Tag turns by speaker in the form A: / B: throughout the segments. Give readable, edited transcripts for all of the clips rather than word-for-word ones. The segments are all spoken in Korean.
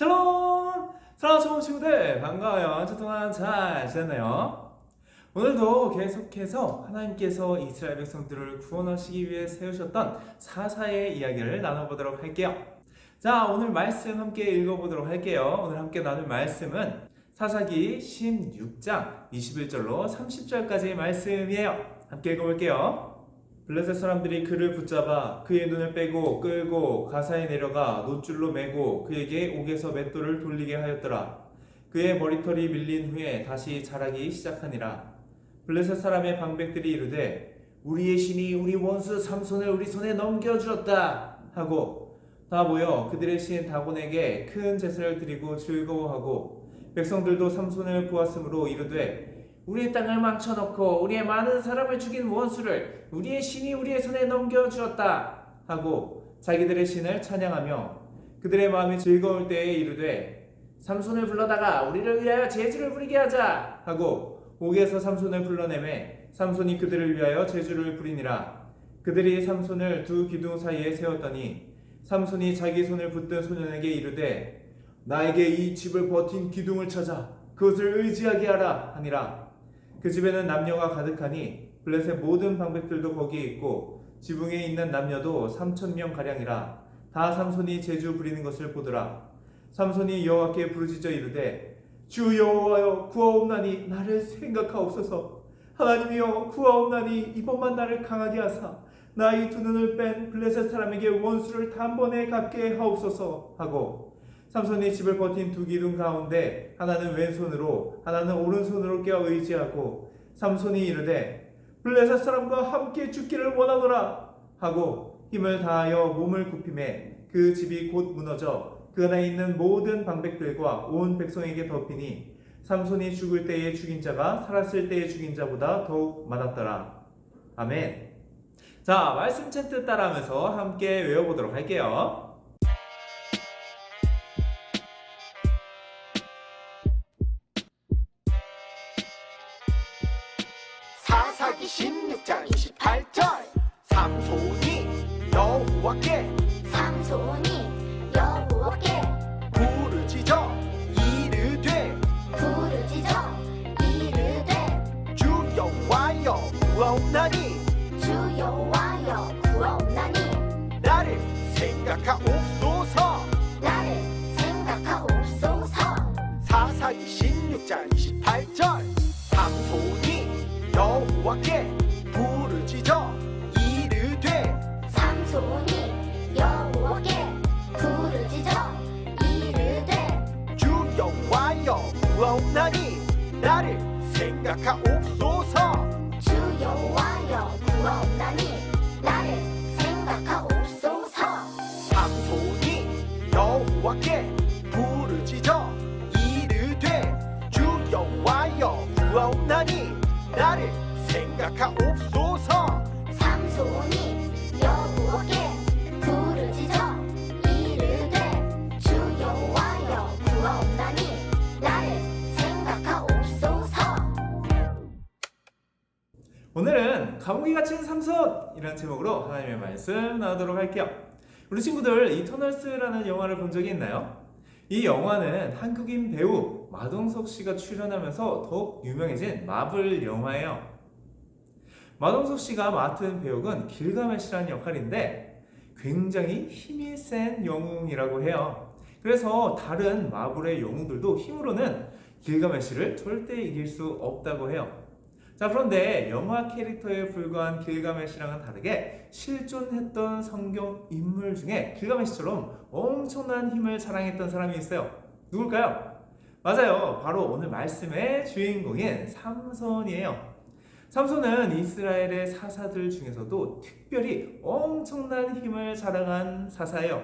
A: 샬롬! 사랑하는 좋은 친구들 반가워요. 한 주 동안 잘 지냈나요? 오늘도 계속해서 하나님께서 이스라엘 백성들을 구원하시기 위해 세우셨던 사사의 이야기를 나눠보도록 할게요. 자, 오늘 말씀 함께 읽어보도록 할게요. 오늘 함께 나눌 말씀은 사사기 16장 21절로 30절까지의 말씀이에요. 함께 읽어볼게요. 블레셋 사람들이 그를 붙잡아 그의 눈을 빼고 끌고 가사에 내려가 놋줄로 매고 그에게 옥에서 맷돌을 돌리게 하였더라. 그의 머리털이 밀린 후에 다시 자라기 시작하니라. 블레셋 사람의 방백들이 이르되 우리의 신이 우리 원수 삼손을 우리 손에 넘겨주었다 하고 다 모여 그들의 신 다곤에게 큰 제사를 드리고 즐거워하고 백성들도 삼손을 보았으므로 이르되 우리의 땅을 망쳐놓고 우리의 많은 사람을 죽인 원수를 우리의 신이 우리의 손에 넘겨주었다 하고 자기들의 신을 찬양하며 그들의 마음이 즐거울 때에 이르되 삼손을 불러다가 우리를 위하여 제주를 부리게 하자 하고 옥에서 삼손을 불러내매 삼손이 그들을 위하여 제주를 부리니라. 그들이 삼손을 두 기둥 사이에 세웠더니 삼손이 자기 손을 붙든 소년에게 이르되 나에게 이 집을 버틴 기둥을 찾아 그것을 의지하게 하라 하니라. 그 집에는 남녀가 가득하니 블레셋 모든 방백들도 거기에 있고 지붕에 있는 남녀도 3,000명 가량이라. 다 삼손이 제주 부리는 것을 보더라. 삼손이 여호와께 부르짖어 이르되 주 여호와여 구하옵나니 나를 생각하옵소서. 하나님이여 구하옵나니 이번만 나를 강하게 하사 나의 두 눈을 뺀 블레셋 사람에게 원수를 단번에 갚게 하옵소서 하고 삼손이 집을 버틴 두 기둥 가운데 하나는 왼손으로 하나는 오른손으로 껴 의지하고 삼손이 이르되 블레셋 사람과 함께 죽기를 원하노라 하고 힘을 다하여 몸을 굽히매 그 집이 곧 무너져 그 안에 있는 모든 방백들과 온 백성에게 덮이니 삼손이 죽을 때에 죽인 자가 살았을 때에 죽인 자보다 더욱 많았더라. 아멘. 자, 말씀 챈트 따라하면서 함께 외워보도록 할게요.
B: 사사기 16장 28절 삼손이 여호와께 부르짖어 이르되 주 여호와여 구하옵나니 나를 생각하옵소서. 사사기 16장 28절 삼손이 여호와께 부르짖어 이르되 주 여호와여 구하옵나니 나를 생각하옵소서. 삼손이 여호와께 부르짖어 이르되 주 여호와여 구하옵나니 나를 생각하옵소서.
A: 오늘은 감옥에 갇힌 삼손이라는 제목으로 하나님의 말씀 나누도록 할게요. 우리 친구들 이터널스라는 영화를 본 적이 있나요? 이 영화는 한국인 배우 마동석 씨가 출연하면서 더욱 유명해진 마블 영화예요. 마동석 씨가 맡은 배역은 길가메시라는 역할인데 굉장히 힘이 센 영웅이라고 해요. 그래서 다른 마블의 영웅들도 힘으로는 길가메시를 절대 이길 수 없다고 해요. 자, 그런데 영화 캐릭터에 불과한 길가메시랑은 다르게 실존했던 성경 인물 중에 길가메시처럼 엄청난 힘을 자랑했던 사람이 있어요. 누굴까요? 맞아요. 바로 오늘 말씀의 주인공인 삼손이에요. 삼손은 이스라엘의 사사들 중에서도 특별히 엄청난 힘을 자랑한 사사예요.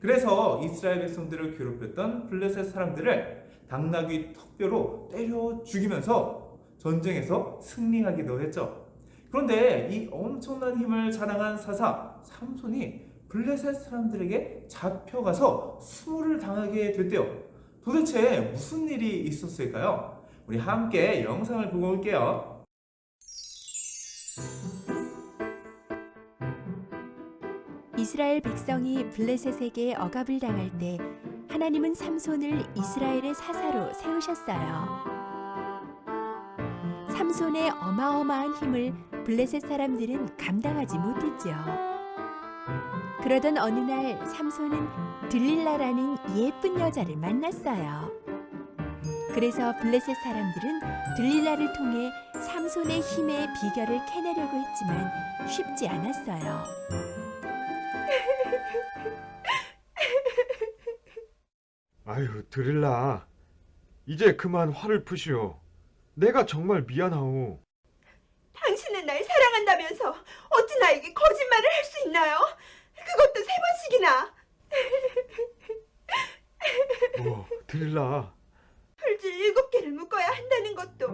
A: 그래서 이스라엘 백성들을 괴롭혔던 블레셋 사람들을 당나귀 턱뼈로 때려 죽이면서 전쟁에서 승리하기도 했죠. 그런데 이 엄청난 힘을 자랑한 사사 삼손이 블레셋 사람들에게 잡혀가서 수모를 당하게 됐대요. 도대체 무슨 일이 있었을까요? 우리 함께 영상을 보고 올게요.
C: 이스라엘 백성이 블레셋에게 억압을 당할 때 하나님은 삼손을 이스라엘의 사사로 세우셨어요. 삼손의 어마어마한 힘을 블레셋 사람들은 감당하지 못했죠. 그러던 어느 날 삼손은 들릴라라는 예쁜 여자를 만났어요. 그래서 블레셋 사람들은 들릴라를 통해 삼손의 힘의 비결을 캐내려고 했지만 쉽지 않았어요.
D: 아유, 드릴라. 이제 그만 화를 푸시오. 내가 정말 미안하오.
E: 당신은 날 사랑한다면서 어찌 나에게 거짓말을 할 수 있나요? 그것도 3번씩이나.
D: 드릴라.
E: 풀줄 7개를 묶어야 한다는 것도,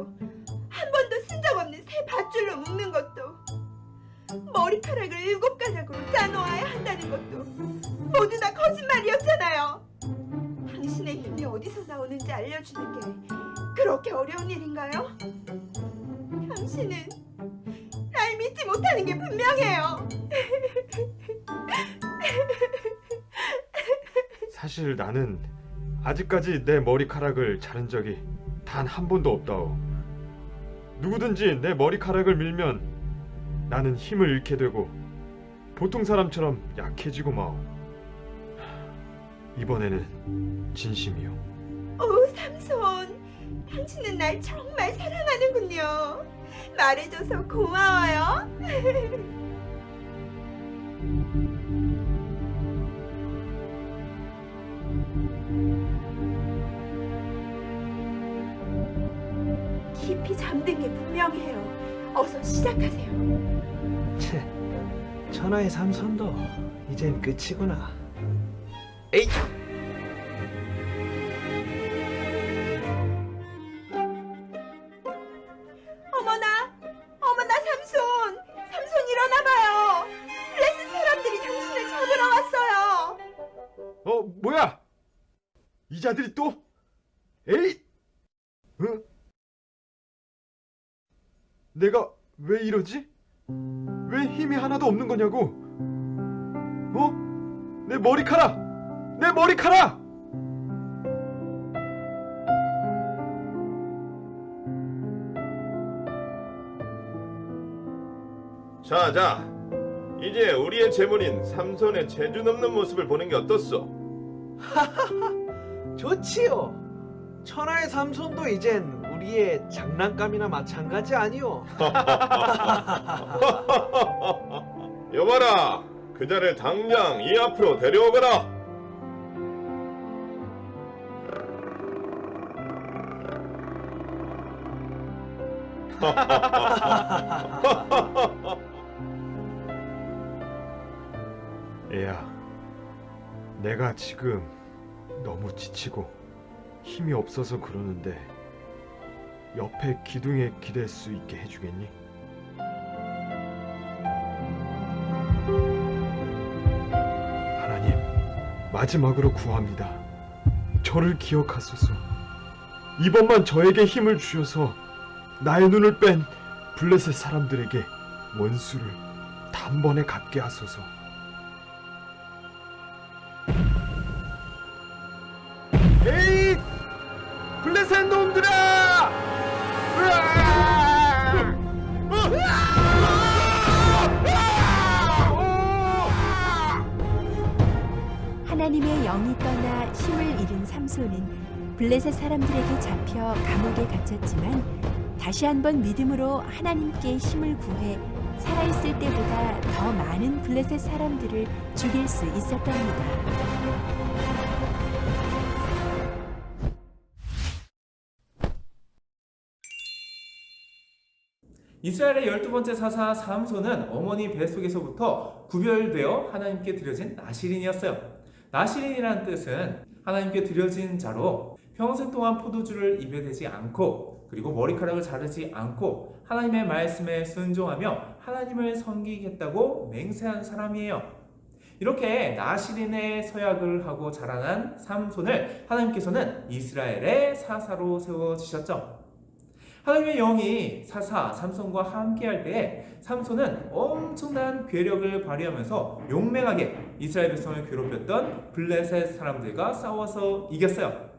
E: 한 번도 쓴 적 없는 새 밧줄로 묶는 것도, 머리카락을 7가닥으로 짜놓아야 한다는 것도 모두 다 거짓말이었잖아요. 당신의 힘이 어디서 나오는지 알려주는 게 그렇게 어려운 일인가요? 당신은 날 믿지 못하는 게 분명해요.
D: 사실 나는 아직까지 내 머리카락을 자른 적이 단 한 번도 없다오. 누구든지 내 머리카락을 밀면 나는 힘을 잃게 되고 보통 사람처럼 약해지고 마오. 이번에는 진심이요.
E: 오, 삼손, 당신은 날 정말 사랑하는군요. 말해줘서 고마워요. 깊이 잠든 게 분명해요. 어서 시작하세요.
F: 채, 천하의 삼손도 이젠 끝이구나. 에이!
E: 어머나, 삼손 일어나봐요. 블레셋 사람들이 당신을 잡으러 왔어요.
D: 뭐야? 이 자들이 또? 에이! 응? 내가 왜 이러지? 왜 힘이 하나도 없는 거냐고? 내 머리카락! 내 머리카락!
G: 자, 이제 우리의 제물인 삼손의 재주 넘는 모습을 보는 게 어떻소?
F: 좋지요. 천하의 삼손도 이젠 우리의 장난감이나 마찬가지 아니오.
G: 여봐라, 그자를 당장 이 앞으로 데려오거라.
D: 애야, 내가 지금 너무 지치고 힘이 없어서 그러는데 옆에 기둥에 기댈 수 있게 해주겠니? 하나님, 마지막으로 구합니다. 저를 기억하소서. 이번만 저에게 힘을 주셔서 나의 눈을 뺀 블레셋 사람들에게 원수를 단번에 갚게 하소서. 에이! 블레셋 놈들아!
C: 하나님의 영이 떠나 힘을 잃은 삼손은 블레셋 사람들에게 잡혀 감옥에 갇혔지만 다시 한번 믿음으로 하나님께 힘을 구해 살아있을 때보다 더 많은 블레셋 사람들을 죽일 수 있었답니다.
A: 이스라엘의 12번째 사사 삼손은 어머니 뱃속에서부터 구별되어 하나님께 드려진 나시린이었어요. 나시린이라는 뜻은 하나님께 드려진 자로 평생 동안 포도주를 입에 대지 않고 그리고 머리카락을 자르지 않고 하나님의 말씀에 순종하며 하나님을 섬기겠다고 맹세한 사람이에요. 이렇게 나시린의 서약을 하고 자라난 삼손을 하나님께서는 이스라엘의 사사로 세워주셨죠. 하나님의 영이 사사 삼손과 함께할 때에 삼손은 엄청난 괴력을 발휘하면서 용맹하게 이스라엘 백성을 괴롭혔던 블레셋 사람들과 싸워서 이겼어요.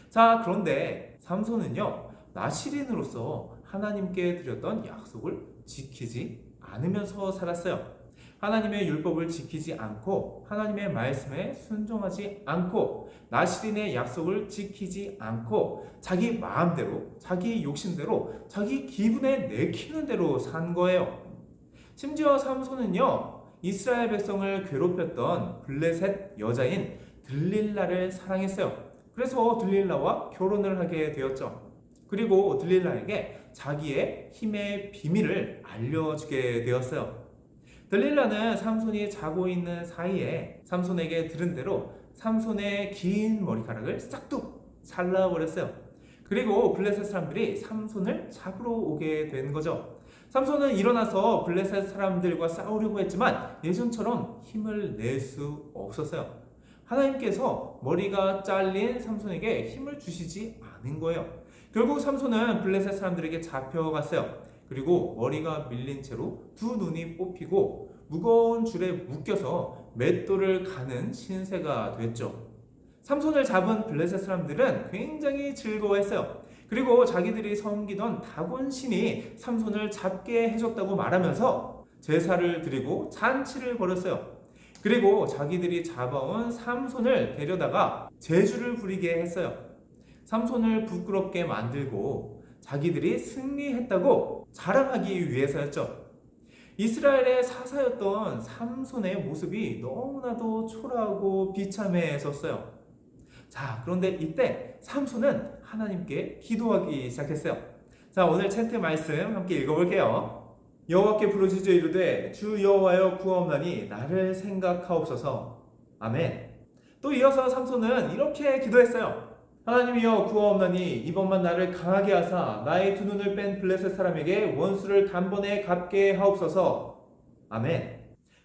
A: 자, 그런데 삼손은요, 나시린으로서 하나님께 드렸던 약속을 지키지 않으면서 살았어요. 하나님의 율법을 지키지 않고 하나님의 말씀에 순종하지 않고 나시린의 약속을 지키지 않고 자기 마음대로, 자기 욕심대로, 자기 기분에 내키는 대로 산 거예요. 심지어 삼손은요, 이스라엘 백성을 괴롭혔던 블레셋 여자인 들릴라를 사랑했어요. 그래서 들릴라와 결혼을 하게 되었죠. 그리고 들릴라에게 자기의 힘의 비밀을 알려주게 되었어요. 들릴라는 삼손이 자고 있는 사이에 삼손에게 들은 대로 삼손의 긴 머리카락을 싹둑 잘라버렸어요. 그리고 블레셋 사람들이 삼손을 잡으러 오게 된 거죠. 삼손은 일어나서 블레셋 사람들과 싸우려고 했지만 예전처럼 힘을 낼 수 없었어요. 하나님께서 머리가 잘린 삼손에게 힘을 주시지 않은 거예요. 결국 삼손은 블레셋 사람들에게 잡혀갔어요. 그리고 머리가 밀린 채로 두 눈이 뽑히고 무거운 줄에 묶여서 맷돌을 가는 신세가 됐죠. 삼손을 잡은 블레셋 사람들은 굉장히 즐거워했어요. 그리고 자기들이 섬기던 다곤 신이 삼손을 잡게 해줬다고 말하면서 제사를 드리고 잔치를 벌였어요. 그리고 자기들이 잡아온 삼손을 데려다가 제주를 부리게 했어요. 삼손을 부끄럽게 만들고 자기들이 승리했다고 자랑하기 위해서였죠. 이스라엘의 사사였던 삼손의 모습이 너무나도 초라하고 비참해졌어요. 자, 그런데 이때 삼손은 하나님께 기도하기 시작했어요. 자, 오늘 챕터 말씀 함께 읽어볼게요. 여호와께 부르짖어 이르되 주 여호와여 구하옵나니 나를 생각하옵소서. 아멘. 또 이어서 삼손은 이렇게 기도했어요. 하나님이여 구하옵나니 이번만 나를 강하게 하사 나의 두 눈을 뺀 블레셋 사람에게 원수를 단번에 갚게 하옵소서. 아멘.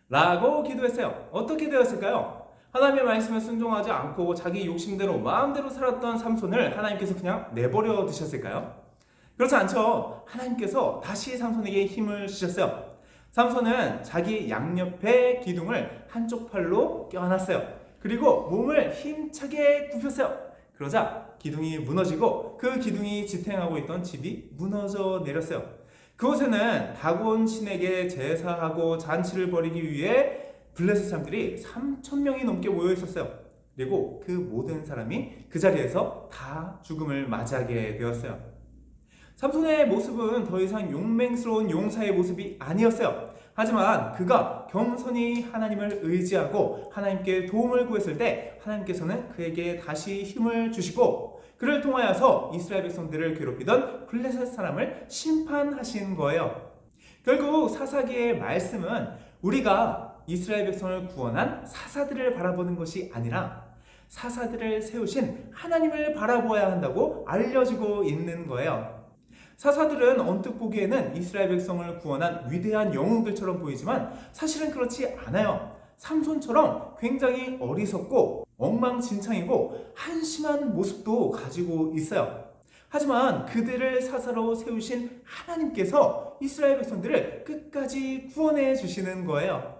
A: 라고 기도했어요. 어떻게 되었을까요? 하나님의 말씀에 순종하지 않고 자기 욕심대로 마음대로 살았던 삼손을 하나님께서 그냥 내버려 두셨을까요? 그렇지 않죠. 하나님께서 다시 삼손에게 힘을 주셨어요. 삼손은 자기 양옆의 기둥을 한쪽 팔로 껴안았어요. 그리고 몸을 힘차게 굽혔어요. 그러자 기둥이 무너지고 그 기둥이 지탱하고 있던 집이 무너져 내렸어요. 그곳에는 다곤 신에게 제사하고 잔치를 벌이기 위해 블레셋 사람들이 3,000명이 넘게 모여 있었어요. 그리고 그 모든 사람이 그 자리에서 다 죽음을 맞이하게 되었어요. 삼손의 모습은 더 이상 용맹스러운 용사의 모습이 아니었어요. 하지만 그가 겸손히 하나님을 의지하고 하나님께 도움을 구했을 때 하나님께서는 그에게 다시 힘을 주시고 그를 통하여서 이스라엘 백성들을 괴롭히던 블레셋 사람을 심판하신 거예요. 결국 사사기의 말씀은 우리가 이스라엘 백성을 구원한 사사들을 바라보는 것이 아니라 사사들을 세우신 하나님을 바라보아야 한다고 알려주고 있는 거예요. 사사들은 언뜻 보기에는 이스라엘 백성을 구원한 위대한 영웅들처럼 보이지만 사실은 그렇지 않아요. 삼손처럼 굉장히 어리석고 엉망진창이고 한심한 모습도 가지고 있어요. 하지만 그들을 사사로 세우신 하나님께서 이스라엘 백성들을 끝까지 구원해 주시는 거예요.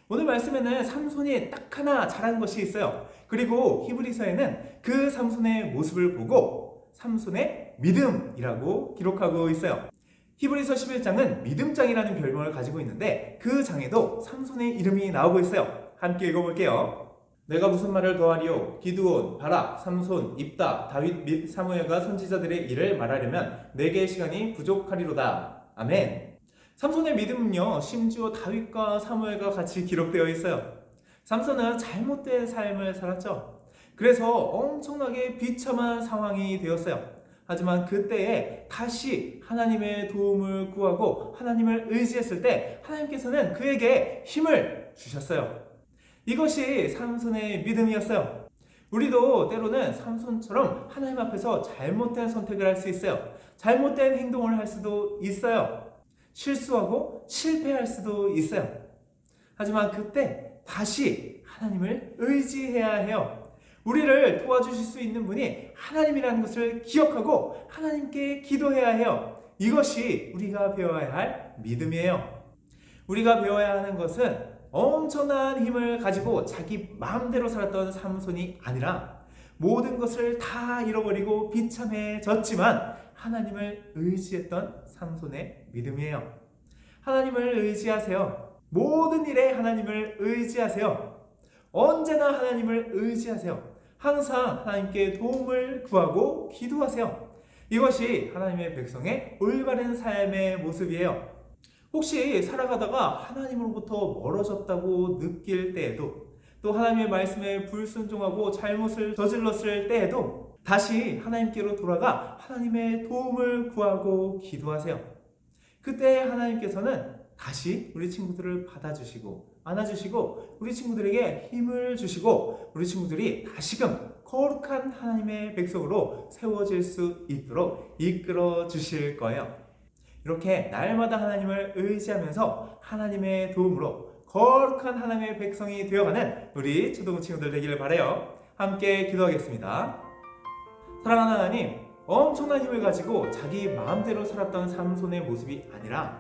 A: 오늘 말씀에는 삼손이 딱 하나 잘한 것이 있어요. 그리고 히브리서에는 그 삼손의 모습을 보고 삼손의 믿음이라고 기록하고 있어요. 히브리서 11장은 믿음장이라는 별명을 가지고 있는데 그 장에도 삼손의 이름이 나오고 있어요. 함께 읽어볼게요. 내가 무슨 말을 더하리요? 기드온, 바락, 삼손, 입다, 다윗 및 사무엘과 선지자들의 일을 말하려면 내게 시간이 부족하리로다. 아멘. 삼손의 믿음은요, 심지어 다윗과 사무엘과 같이 기록되어 있어요. 삼손은 잘못된 삶을 살았죠. 그래서 엄청나게 비참한 상황이 되었어요. 하지만 그때에 다시 하나님의 도움을 구하고 하나님을 의지했을 때 하나님께서는 그에게 힘을 주셨어요. 이것이 삼손의 믿음이었어요. 우리도 때로는 삼손처럼 하나님 앞에서 잘못된 선택을 할 수 있어요. 잘못된 행동을 할 수도 있어요. 실수하고 실패할 수도 있어요. 하지만 그때 다시 하나님을 의지해야 해요. 우리를 도와주실 수 있는 분이 하나님이라는 것을 기억하고 하나님께 기도해야 해요. 이것이 우리가 배워야 할 믿음이에요. 우리가 배워야 하는 것은 엄청난 힘을 가지고 자기 마음대로 살았던 삼손이 아니라 모든 것을 다 잃어버리고 비참해졌지만 하나님을 의지했던 삼손의 믿음이에요. 하나님을 의지하세요. 모든 일에 하나님을 의지하세요. 언제나 하나님을 의지하세요. 항상 하나님께 도움을 구하고 기도하세요. 이것이 하나님의 백성의 올바른 삶의 모습이에요. 혹시 살아가다가 하나님으로부터 멀어졌다고 느낄 때에도, 또 하나님의 말씀에 불순종하고 잘못을 저질렀을 때에도 다시 하나님께로 돌아가 하나님의 도움을 구하고 기도하세요. 그때 하나님께서는 다시 우리 친구들을 받아주시고 안아주시고 우리 친구들에게 힘을 주시고 우리 친구들이 다시금 거룩한 하나님의 백성으로 세워질 수 있도록 이끌어 주실 거예요. 이렇게 날마다 하나님을 의지하면서 하나님의 도움으로 거룩한 하나님의 백성이 되어가는 우리 초등 친구들 되기를 바라요. 함께 기도하겠습니다. 사랑하는 하나님, 엄청난 힘을 가지고 자기 마음대로 살았던 삼손의 모습이 아니라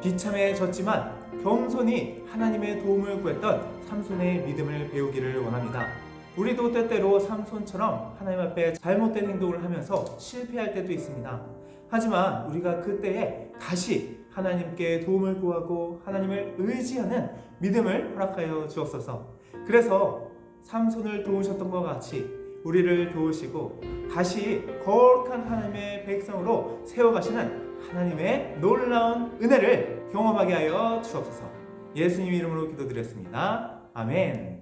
A: 비참해졌지만 겸손히 하나님의 도움을 구했던 삼손의 믿음을 배우기를 원합니다. 우리도 때때로 삼손처럼 하나님 앞에 잘못된 행동을 하면서 실패할 때도 있습니다. 하지만 우리가 그때에 다시 하나님께 도움을 구하고 하나님을 의지하는 믿음을 허락하여 주옵소서. 그래서 삼손을 도우셨던 것 같이 우리를 도우시고 다시 거룩한 하나님의 백성으로 세워가시는 하나님의 놀라운 은혜를 경험하게 하여 주옵소서. 예수님 이름으로 기도드렸습니다. 아멘.